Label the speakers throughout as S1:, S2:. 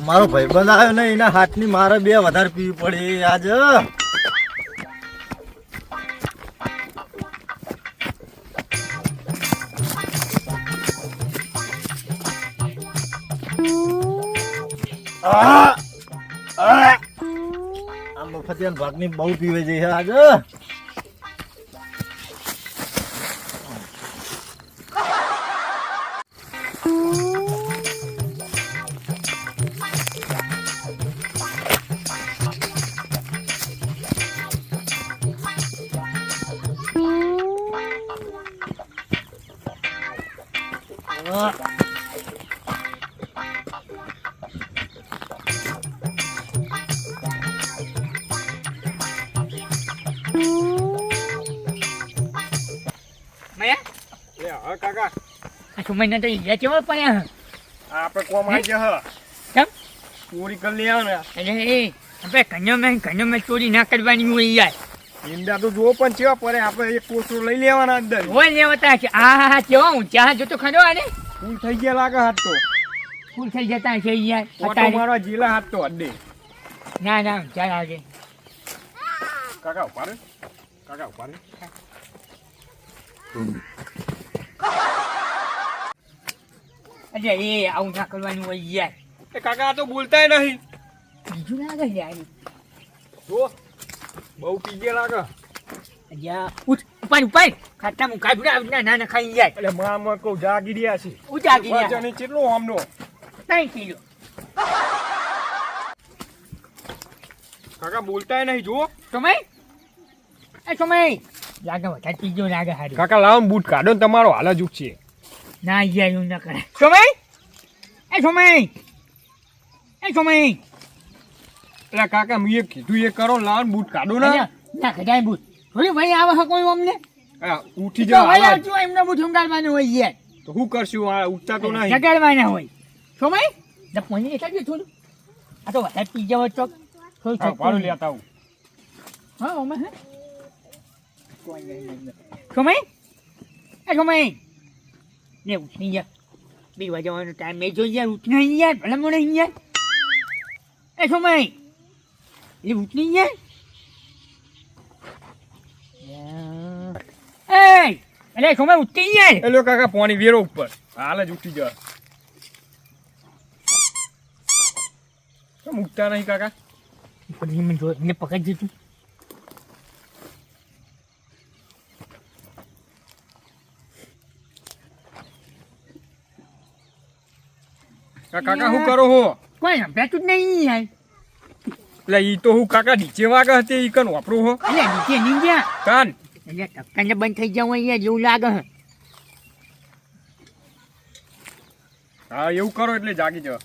S1: મારો ભાઈબંધ આવ્યો ને એના હાથની મારે બે વધારે પીવી પડી આજ. આ મફતિયાન ભાગની બહુ પીવે છે આજ.
S2: કાકા
S3: સુમૈના તો ઈજા કેવો પડ્યા
S2: આપણે કોમ આવી ગયા
S3: કેમ
S2: ચોરી કરી લે ને
S3: એટલે આપણે કન્યો મેં ચોરી ના કરવાની હોય યાર.
S2: ઈંડા તો જોવો પણ કેવા પડે આપણે એક કોસરો લઈ લેવાના અંદર
S3: હોય લેવતા છે. હા કેવા ઊંચા જોતો ખરો આને
S2: ફૂલ થઈ ગયા લાગે હાથ તો
S3: ફૂલ થઈ જતા છે યાર.
S2: ઓટો મારવા જીલા હાથ તો અડે.
S3: ના ના ઊંચા લાગે.
S2: કાકા ઉભા રે કાકા ઉભા રે
S3: એટલે એ આવું ના કરવાનું હોય યાર.
S2: એ કાકા આ તો બોલતાય નહીં.
S3: બીજું લાગે યાર.
S2: જો બહુ પી ગયા લાગે.
S3: યા ઉપાડ ઉપાડ ખાતા મુકા બુડા ના ના ખાઈ જાય.
S2: એટલે માં કહું જાગી રહ્યા છે.
S3: ઉજાગી રહ્યા.
S2: વજન કેટલો આમનો
S3: 3 કિલો.
S2: કાકા બોલતાય નહીં જો.
S3: સમય એ સમય લાગે વધારે પીજો લાગે હારી.
S2: કાકા લાવો બૂટ કાઢો ને તમારો હાલ જ છે.
S3: ના યાર એવું ના કરે. સમય એ સમય એ સમય
S2: એટલે કાકા મેં કીધું એ કરો લાવો બૂટ કાઢો ને.
S3: ના કદાય બૂટ થોડી ભાઈ આવે છે કોઈ અમને.
S2: ઉઠી
S3: તો
S2: જાવ
S3: ભાઈ આવજો એમને બૂટ ઉંગાડવાનું હોય યાર.
S2: તો શું કરશું આ ઉઠતા તો નહીં.
S3: જગાડવાના હોય. સમય ને પોણી એકાદ થોડું આ તો વધારે પી જાવ ચોક થોડું
S2: ભાડું લેતા આવું.
S3: હા અમે હે સમય એ સમય ને ઉઠી યાર બીવા જવાનો ટાઈમ મેં જોઈ યાર ઉઠને યાર ભલે મને યાર એ સમય એ ઉઠની યાર અરે સમય ઉઠી યાર.
S2: એલો કાકા પાણી વેરો ઉપર હાલ જ ઉઠી જાય. કેમ ઉઠતા નહીં કાકા.
S3: મને પકડી જતું.
S2: કાકા શું કરો હો.
S3: કોઈ સંભળાતું જ નહીં યાર.
S2: એટલે ઈ તો હું કાકા નીચે વાગે હતી ઈ કન વાપરું હો.
S3: એટલે નીચે નહીં ગયા
S2: કાન
S3: એટલે ટપકાને બંધ થઈ જાવ યાર જેવું લાગે હે.
S2: હા એવું કરો એટલે જાગી જાવ.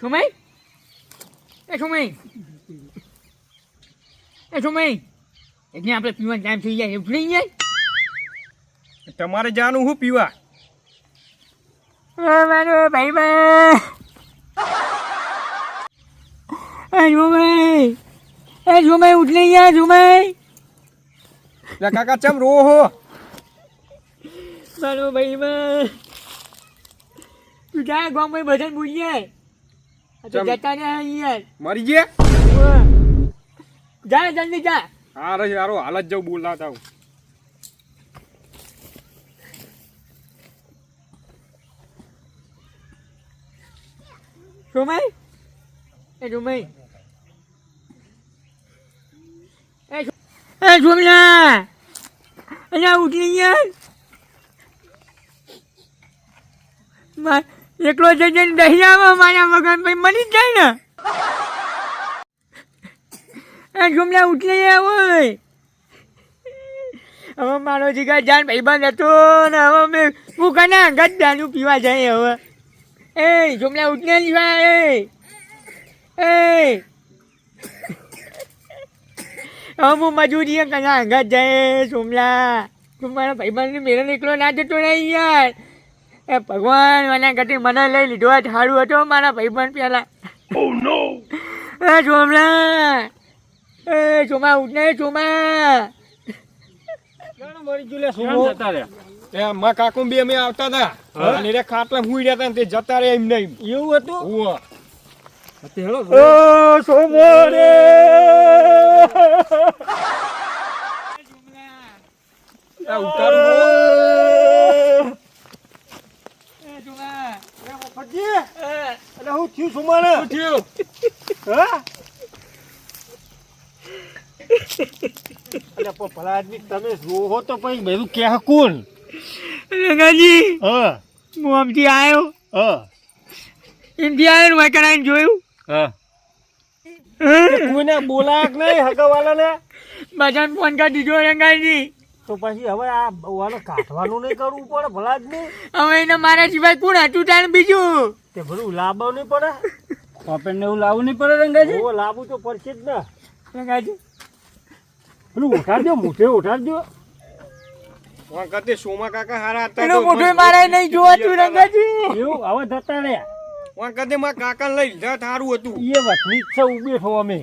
S3: સમય એ સમય એ સમય એટલે આપણે પીવાનો ટાઈમ થઈ જાય એવું નહીં જાય.
S2: તમારે જાનું હું પીવા.
S3: મારો ભાઈ એ સમય ઉઠ નહીં યાર સમય.
S2: એટલે કાકા ચમ રો હો.
S3: મારો ભાઈ તું જા ગામમાં બધાને ભૂલી તો જતા ને યાર
S2: મરી ગયા.
S3: જા જલ્દી જા.
S2: હા રે યારો હાલ જ જાઉં બોલાતા હું.
S3: સમય એ સમય એ સોમલા અહીંયા ઉઠી યાર. એકલો જઈને દહીં આવે મારા વગર ભાઈ મરી જાય ને. એ સોમલા ઉઠી આવો. હવે મારો જીગર જાન ભાઈબંધ હતો ને હવે મેં હું કના અંગત દારૂ પીવા જાય હવે. એ સોમલા ઉઠને લીવા એ હવે હું મજૂરી કના અંગત જાય સોમલા. તું મારા ભાઈબંધને મેળો એકલો ના જતો નહીં યાર. એ ભગવાન મને ઘટી મને લઈ લીધો સારું હતો મારા ભાઈબંધ પેલા. એ સોમલા એ સોમા ઉઠને સોમા.
S2: મરી ગયું લે સોમો. એ માં કાકો બે અમે આવતા હતા અને રે ખાટલા હુઈ રહ્યા હતા ને તે જતા રહ્યા એમ નહીં
S1: એવું હતું
S2: ઓવા
S1: હેલો
S3: ઓ સોમો રે
S2: આ ઉતારું
S1: અરે હું થયું સુમાને
S2: શું થયું
S1: હા અરે પણ ભલા આદમી તમે જોવો તો પછી બધું કે કોણ
S3: રંગાજી
S1: હા
S3: હું આમથી આવ્યો
S1: હા
S3: એમથી આવ્યો ને વાંકડાને જોયું
S1: હા કોઈને બોલાય કે નહીં હગાવાલાને
S3: બધાને ફોન કરી દીધો રંગાજી
S1: તો પછી હવે આ વાલો કાઢવાનું નહીં કરવું પડે ભલા આદમી
S3: હવે એને મારા સિવાય કોણ હતું તારે બીજું
S1: તે બધું લાવવું નહીં પડે
S3: આપણને એવું લાવવું નહીં પડે રંગાજી
S1: ઓ લાવવું તો પડશે જ ને
S3: રંગાજી
S1: પેલું ઉઠાડજો મોઢે ઉઠાડજો
S2: વખતે સોમા કાકા હારા હતા
S3: એનો મોઢો મારે નહીં જોવાતું રંગાજી
S1: એવું હવે જતા રહ્યા
S2: વખતે માં કાકા લઈ લીધા સારું હતું
S1: એ વાતની જ છે ઉભી થો અમે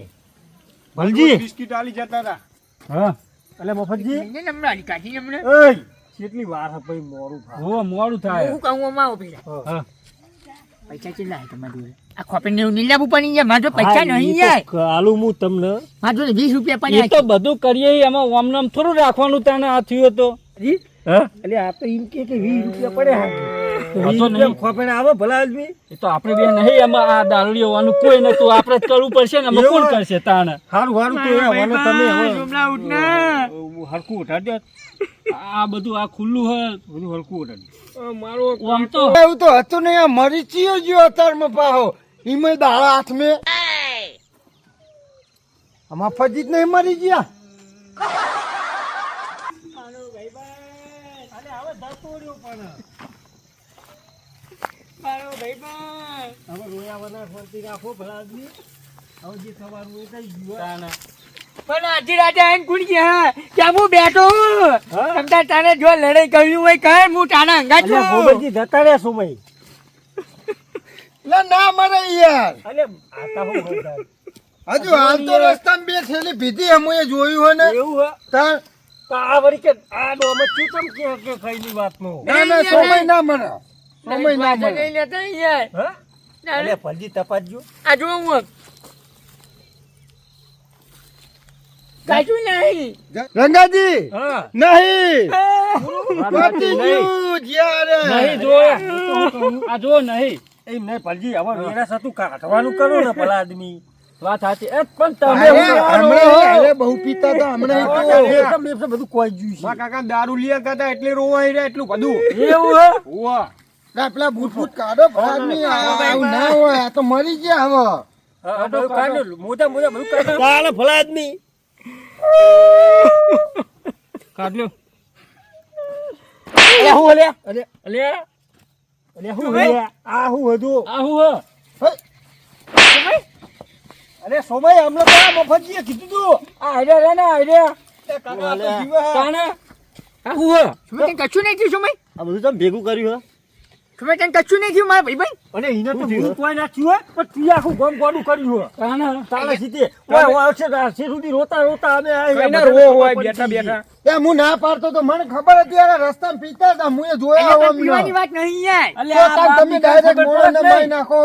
S1: ભલજી
S2: બિસ્કિટ આલી જતા હતા
S1: હા એટલે મફતજી
S3: નમરાની કાઢી નમરે
S1: એય કેટલી વાર હે ભાઈ મોડું થાય
S3: હો મોડું થાય હું કહું માં આવો પેલા
S1: હા
S3: પૈસા કેટલા હે તમારી જોડે આ ખોપે ને નીલાબુ પડી જાય મારો પૈસા નહીં જાય
S1: આલુ હું તમને
S3: મારો જોડે 20 રૂપિયા
S4: એ
S3: પડ્યા
S4: તો બધું કરીએ એમાં ઓમ નામ થોડું રાખવાનું તને આ થયું તો
S1: હા એટલે આ તો એમ કે 20 રૂપિયા પડ્યા
S4: હતો નહીં.
S1: ખોપેને આવે ભલા આદમી
S4: એ તો આપણે બે નહીં એમાં આ દારૂ વાનું કોઈ નતું આપણે જ કરવું પડશે ને એમાં કોણ કરશે તાને
S1: સારું સારું તો એ હવે તમે હવે
S3: જુમલા ઉઠના
S1: હરકું ઉઠાડજો
S4: આ બધું આ ખુલ્લું હોય
S1: બધું હરકું ઉઠાડજો
S2: મારો
S4: આમ તો
S1: એવું તો હતું નહીં આ મરી ચિયો ગયો અતારમાં પાહો ઈમે દાડા હાથ મે આમાં ફજીત નહીં મરી ગયા
S3: મારો ભાઈબંધ
S1: હવે રોયાવાના ફરતી રાખો ભલા આદમી હવે જે થવાનું એ થઈ ગયું
S4: તાને
S3: પણ આજી રાતે આઈને કુણ ગયા ત્યાં હું બેઠો તમતા તારે જો લડાઈ કર્યું હોય કર હું તારા હંગા છું
S1: ગોબરજી જતા રહ્યા સમય લે ના મરે યાર અલે આતા હું હજુ હાલ તો રસ્તામાં બે થેલી ભીધી અમે જોયું હોય ને એવું હે તાર આ વળી કે આ ડોમે ચૂતમ કે કઈની વાતનો ના ના સમય ના મરે સમય ના મરે
S3: નહીં લેતા યાર
S1: હા અલે ફલજી તપાસજો
S3: આ જો હું કાચું નહીં
S1: રંગાજી
S4: હા
S1: નહીં
S4: વાતી
S1: ગયું જ્યારે
S4: નહીં જો આ જો નહીં
S1: એમ નહીં ફલજી હવે વેરા સતું કાઢવાનું કરો ને ભલા આદમી
S4: વાત સાચી એ પણ તમે
S1: અરે બહુ પીતા હતા હમણાં બધું કોઈ જ્યું
S2: માં કાકા દારૂ લઈ આવતા હતા એટલે રોવાઈ રહ્યા એટલું બધું
S1: એવું હે
S2: ઓવા
S1: ના પેલા ભૂત ભૂત કાઢો આદમી આવું ના હોય આ તો મરી ગયા હવે મોટા મોટા બધું કાઢો ચાલે ભલા આદમી
S4: કાઢ લ્યો
S1: અરે હું અલ્યા
S4: અલે
S1: અરે હું અલ્યા આ હું હતું
S4: આ હું
S1: અરે સોમય હમણાં તો આ મફતજીએ કીધું તું
S4: આ આઈડિયા રે ને આઈડિયા
S1: કાકા તો જીવે હે.
S4: તાને આ હું
S3: સુમે તને કશું નહીં થયું સુમે
S1: આ બધું તમે ભેગું કર્યું
S3: સુમે તને કશું નહીં થયું મારા ભાઈબંધ
S1: અને એને તો ભૂત કોઈ નાખ્યું હોય પણ તું આખું ગમ ગોડું કર્યું હોય
S4: તાને
S1: તાલે સીધે ઓય ઓય છે સુધી રોતા રોતા અમે
S2: કઈને રો હોય બેઠા બેઠા
S1: એ હું ના પાડતો તો મને ખબર હતી યાર રસ્તામાં પીતા હતા હું એ જોયા
S3: એટલે
S1: આવો
S3: પણ પીવાની વાત નહીં યાર
S1: તમે ડાયરેક્ટ મોડા ન મારી નાખો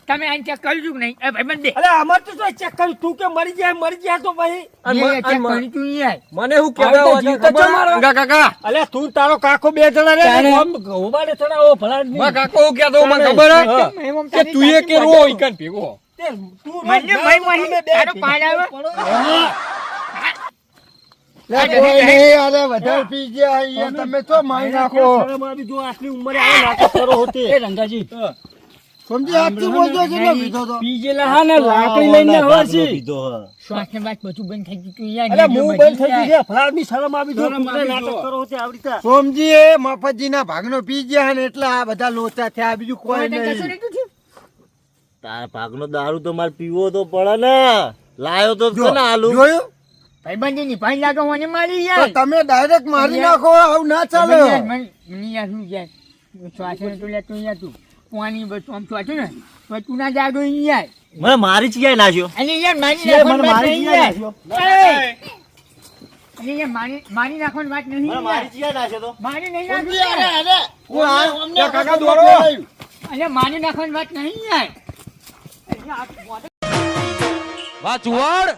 S3: તમે આને ચેક કર્યું કે નહીં એ ભાઈબંધ દે
S1: અલે અમાર તો ચેક કર્યું તું કે મરી જાય તો ભાઈ
S3: ચેક કરી તું યાર
S2: મને હું કહેવા ગંગા કાકા
S1: અલે તું તારો કાકો બે જણા રે ઉબાડે ચડાવો ભલા
S2: માં કાકો હું કહેતો મને ખબર હે કે તું એ કે રો ઈકન ભેગો
S3: મને ભાઈ મને તારો પાડ આવે
S1: અરે વધારે પી ગયા અહીંયા તમે તો મારી નાખો જો આટલી ઉંમરે આ નાટક કરો હોતે
S4: એ રંગાજી
S1: સમજી આટલું બોલજો કેટલો પીધો તો
S4: પીજેલા હા ને લાકડી લઈને આવે છે
S3: શ્વાસ ને વાત બધું બંધ થઈ ગયું યાર
S1: અરે મું બંધ થઈ ગઈ ફલાદમી શરમ આવી જો નાટક કરો હોતે આવડી તા સોમજી એ મફતજીના ભાગનો પી ગયા ને એટલે આ બધા લોચા થયા બીજું કોઈ નહીં
S5: તારા ભાગનો દારૂ તો મારે પીવો તો પડે ને લાયો તો છે ને આલુ
S1: જોયું
S3: ભાઈબંધ ની પાણી લાગો મને મારી યાર
S1: તમે ડાયરેક્ટ મારી નાખો આવું ના ચાલે
S3: મને યાર શું યાર શ્વાસ ને તું લે તું યાર તું પાણી બધું આમ છું ને તો તું ના જાગો યાર
S5: મને મારી જ ક્યાંય નાખ્યો
S3: અને યાર મારી
S1: મને મારી ગયા નાખ્યો.
S3: અહીંયા મારી નાખવાની વાત નહીં
S5: મને મારી ચિયા નાખે તો
S3: મારી નહીં
S1: ઊંધી
S3: નાખી
S1: અરે અરે
S5: હું આ-
S1: અમને
S2: કાકા
S1: વખત
S2: દોરો.
S1: બોલાવ્યું.
S3: અહીંયા મારી નાખવાની વાત નહીં યાર અહીંયા આ મોઢે
S6: વાહ ચુવાડ